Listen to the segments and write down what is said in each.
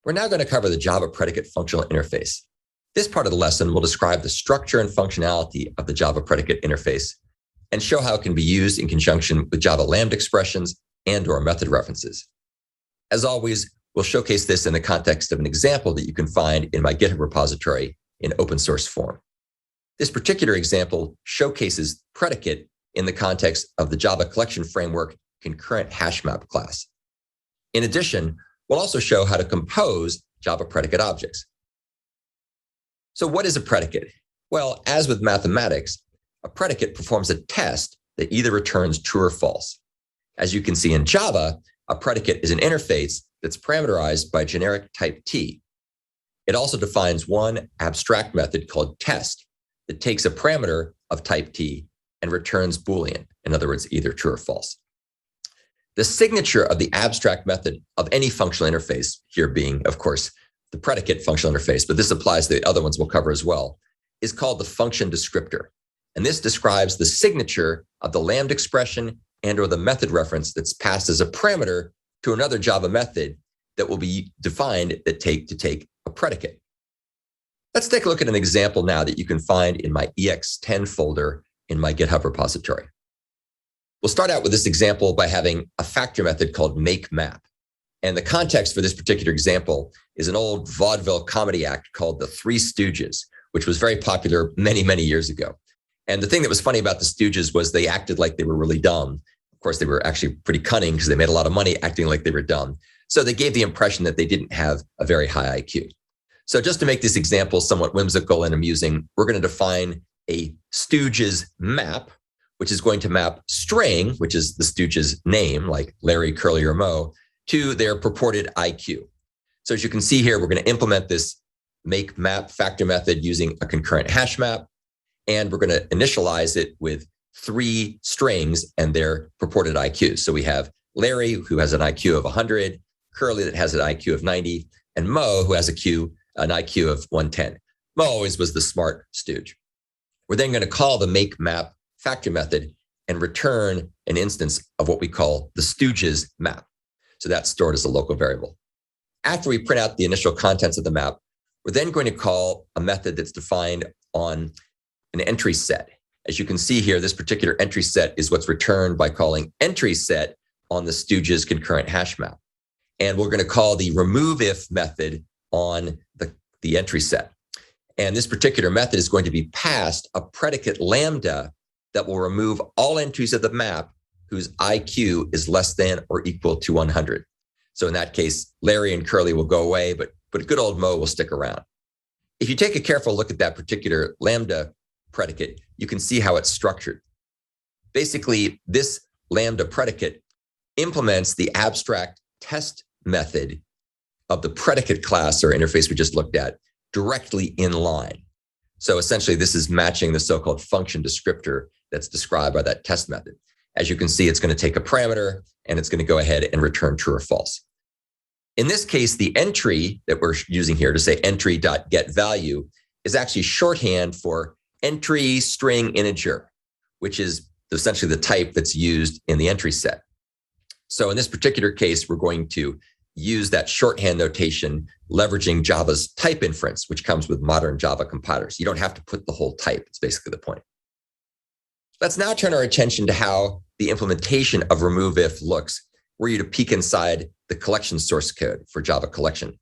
We're now going to cover the Java predicate functional interface. This part of the lesson will describe the structure and functionality of the Java predicate interface and show how it can be used in conjunction with Java Lambda expressions and/or method references. As always, we'll showcase this in the context of an example that you can find in my GitHub repository in open source form. This particular example showcases predicate in the context of the Java collection framework concurrent hash map class. In addition, we'll also show how to compose Java predicate objects. So what is a predicate? Well, as with mathematics, a predicate performs a test that either returns true or false. As you can see in Java, a predicate is an interface that's parameterized by generic type T. It also defines one abstract method called test that takes a parameter of type T and returns Boolean, in other words, either true or false. The signature of the abstract method of any functional interface, here being, of course, the predicate functional interface, but this applies to the other ones we'll cover as well, is called the function descriptor. And this describes the signature of the Lambda expression and/or the method reference that's passed as a parameter to another Java method that will be defined to take a predicate. Let's take a look at an example now that you can find in my EX10 folder in my GitHub repository. We'll start out with this example by having a factor method called makeMap. And the context for this particular example is an old vaudeville comedy act called The Three Stooges, which was very popular many, many years ago. And the thing that was funny about the Stooges was they acted like they were really dumb. Of course, they were actually pretty cunning because they made a lot of money acting like they were dumb. So they gave the impression that they didn't have a very high IQ. So just to make this example somewhat whimsical and amusing, we're going to define a Stooges map, which is going to map string, which is the Stooges' name, like Larry, Curly, or Moe, to their purported IQ. So as you can see here, we're going to implement this makeMap factor method using a concurrent hash map, and we're going to initialize it with 3 strings and their purported IQs. So we have Larry, who has an IQ of 100, Curly that has an IQ of 90, and Moe, who has an IQ of 110. Moe always was the smart stooge. We're then going to call the makeMap factor method and return an instance of what we call the Stooges map. So that's stored as a local variable. After we print out the initial contents of the map, we're then going to call a method that's defined on an entry set. As you can see here, this particular entry set is what's returned by calling entry set on the Stooges concurrent hash map. And we're going to call the removeIf method on the entry set. And this particular method is going to be passed a predicate lambda that will remove all entries of the map whose IQ is less than or equal to 100. So in that case, Larry and Curly will go away, but good old Moe will stick around. If you take a careful look at that particular lambda predicate, you can see how it's structured. Basically, this lambda predicate implements the abstract test method of the predicate class or interface we just looked at directly in line. So essentially, this is matching the so-called function descriptor that's described by that test method. As you can see, it's going to take a parameter and it's going to go ahead and return true or false. In this case, the entry that we're using here to say entry.getValue is actually shorthand for entry string integer, which is essentially the type that's used in the entry set. So in this particular case, we're going to use that shorthand notation leveraging Java's type inference, which comes with modern Java compilers. You don't have to put the whole type. It's basically the point. Let's now turn our attention to how the implementation of removeIf looks, were you to peek inside the collection source code for Java collection.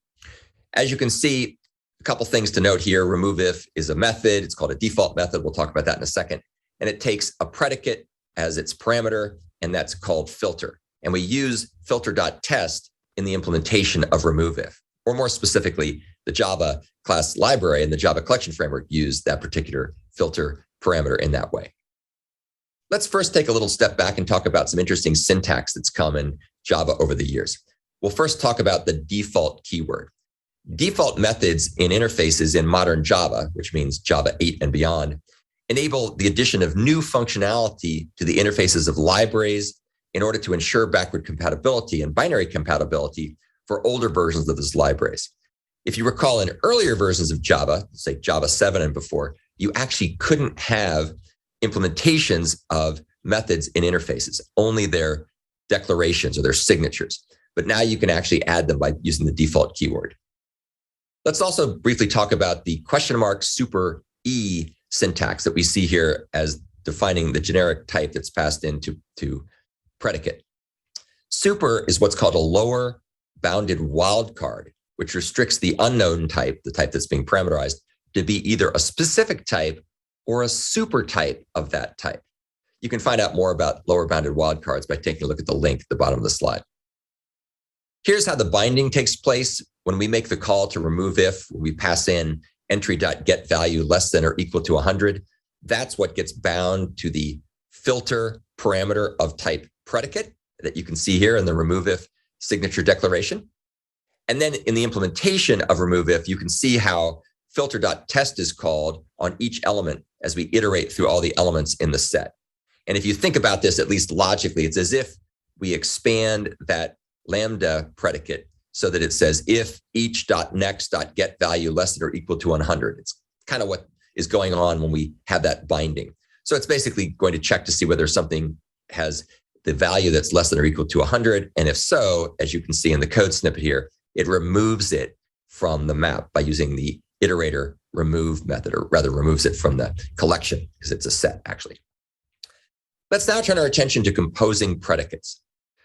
As you can see, a couple things to note here. RemoveIf is a method. It's called a default method. We'll talk about that in a second. And it takes a predicate as its parameter, and that's called filter. And we use filter.test in the implementation of removeIf, or more specifically, the Java class library and the Java collection framework use that particular filter parameter in that way. Let's first take a little step back and talk about some interesting syntax that's come in Java over the years. We'll first talk about the default keyword. Default methods in interfaces in modern Java, which means Java 8 and beyond, enable the addition of new functionality to the interfaces of libraries in order to ensure backward compatibility and binary compatibility for older versions of those libraries. If you recall, in earlier versions of Java, say Java 7 and before, you actually couldn't have implementations of methods in interfaces, only their declarations or their signatures. But now you can actually add them by using the default keyword. Let's also briefly talk about the question mark super E syntax that we see here as defining the generic type that's passed into predicate. Super is what's called a lower bounded wildcard, which restricts the unknown type, the type that's being parameterized, to be either a specific type or a super type of that type. You can find out more about lower bounded wildcards by taking a look at the link at the bottom of the slide. Here's how the binding takes place. When we make the call to remove if, we pass in entry.getValue less than or equal to 100. That's what gets bound to the filter parameter of type predicate that you can see here in the remove if signature declaration. And then in the implementation of remove if, you can see how filter.test is called on each element as we iterate through all the elements in the set. And if you think about this, at least logically, it's as if we expand that Lambda predicate so that it says if each.next.getValue less than or equal to 100. It's kind of what is going on when we have that binding. So it's basically going to check to see whether something has the value that's less than or equal to 100. And if so, as you can see in the code snippet here, it removes it from the map by using the iterator remove method, or rather removes it from the collection because it's a set actually. Let's now turn our attention to composing predicates.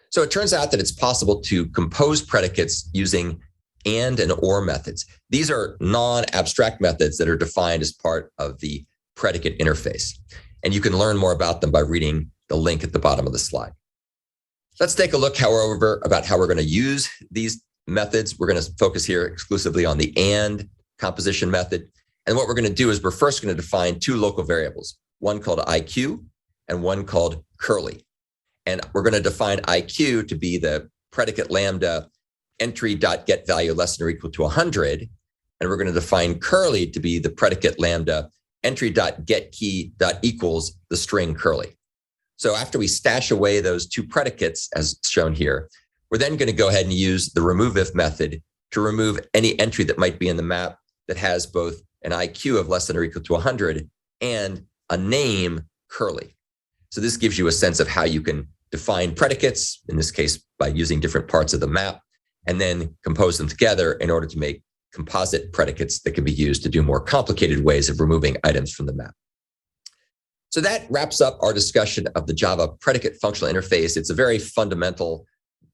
So it turns out that it's possible to compose predicates using and or methods. These are non-abstract methods that are defined as part of the predicate interface. And you can learn more about them by reading the link at the bottom of the slide. Let's take a look, however, about how we're going to use these methods. We're going to focus here exclusively on the and composition method. And what we're going to do is we're first going to define two local variables, one called IQ and one called curly. And we're going to define IQ to be the predicate lambda entry.getValue less than or equal to 100. And we're going to define curly to be the predicate lambda entry.getKey.equals the string curly. So after we stash away those two predicates as shown here, we're then going to go ahead and use the remove if method to remove any entry that might be in the map that has both an IQ of less than or equal to 100 and a name curly. So this gives you a sense of how you can define predicates, in this case, by using different parts of the map, and then compose them together in order to make composite predicates that can be used to do more complicated ways of removing items from the map. So that wraps up our discussion of the Java predicate functional interface. It's a very fundamental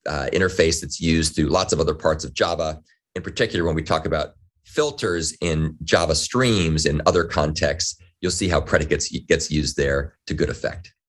interface that's used through lots of other parts of Java. In particular, when we talk about filters in Java streams in other contexts, you'll see how predicates gets used there to good effect.